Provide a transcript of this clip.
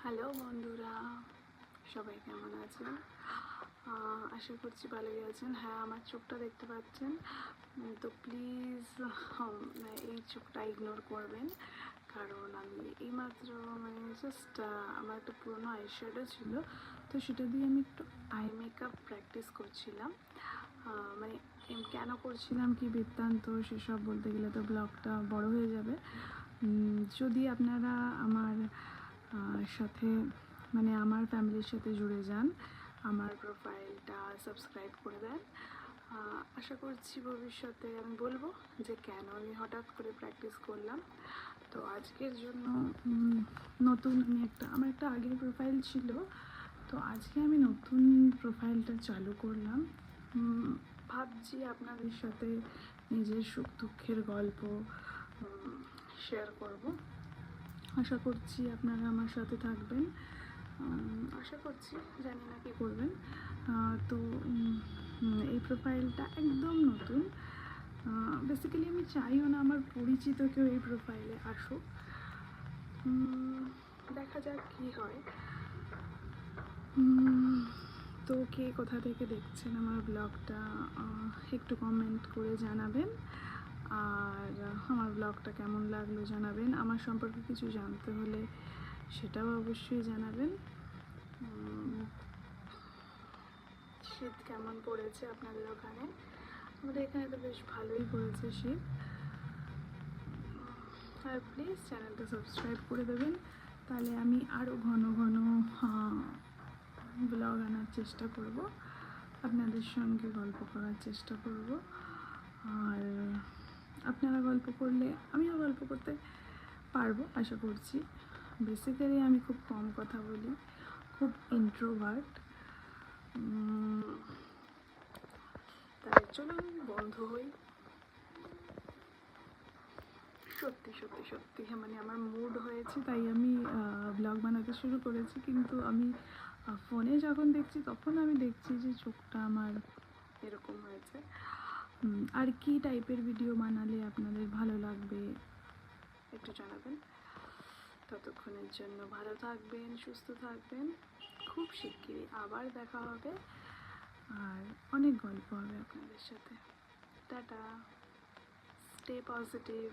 Hello বন্ধুরা, সবাই কেমন আছেন? আশা করছি ভালোই আছেন। হ্যাঁ, আমার চোখটা দেখতে পাচ্ছেন, তো প্লিজ এই চোখটা ইগনোর করবেন, কারণ আমি এইমাত্র জাস্ট আমার একটা পুরোনো আইশ্যাডো ছিল, তো সেটা দিয়ে আমি একটু আই মেকআপ প্র্যাকটিস করছিলাম। মানে কেন করছিলাম, কি বৃত্তান্ত, সেসব বলতে গেলে তো ব্লগটা বড় হয়ে যাবে। যদি আপনারা আমার সাথে আমার ফ্যামিলির সাথে জুড়ে যান, আমার প্রোফাইলটা সাবস্ক্রাইব করে দেন। আশা করছি ভবিষ্যতে আমি বলবো যে কেন আমি হঠাৎ করে প্র্যাকটিস করলাম। তো আজকের জন্য নতুন আমার একটা আগের প্রোফাইল ছিল, তো আজকে আমি নতুন প্রোফাইলটা চালু করলাম। ভাবছি আপনাদের সাথে নিজের সুখ দুঃখের গল্প শেয়ার করব। আশা করছি আপনারা আমার সাথে থাকবেন। আশা করছি, জানি না কী করবেন। তো এই প্রোফাইলটা একদম নতুন। বেসিক্যালি আমি চাইও না আমার পরিচিত কেউ এই প্রোফাইলে আসুক। দেখা যাক কী হয়। তো কে কোথা থেকে দেখছেন আমার ব্লগটা একটু কমেন্ট করে জানাবেন, আর আমার ব্লগটা কেমন লাগলো জানাবেন। আমার সম্পর্কে কিছু জানতে হলে সেটাও অবশ্যই জানাবেন। শীত কেমন পড়েছে আপনাদের ওখানে? আমাদের এখানে তো বেশ ভালোই পড়েছে শীত। আর প্লিজ চ্যানেলটা সাবস্ক্রাইব করে দেবেন, তাহলে আমি আরও ঘন ঘন ব্লগ আনার চেষ্টা করব, আপনাদের সঙ্গে গল্প করার চেষ্টা করব। আর আপনারা গল্প করলে আমিও গল্প করতে পারবো আশা করছি। বেসিক্যালি আমি খুব কম কথা বলি, খুব ইন্ট্রোভার্ট। তাই চলুন বন্ধু হই। সত্যি সত্যি সত্যি আমার মুড হয়েছে, তাই আমি ব্লগ বানাতে শুরু করেছি। কিন্তু আমি ফোনে যখন দেখছি তখন আমি দেখছি যে চোখটা আমার এরকম হয়েছে। আর কি টাইপের ভিডিও বানালে আপনাদের ভালো লাগবে একটু জানাবেন। ততক্ষণের জন্য ভালো থাকবেন, সুস্থ থাকবেন। খুব শিগগিরই আবার দেখা হবে, আর অনেক গল্প হবে আপনাদের সাথে। Tata, stay positive.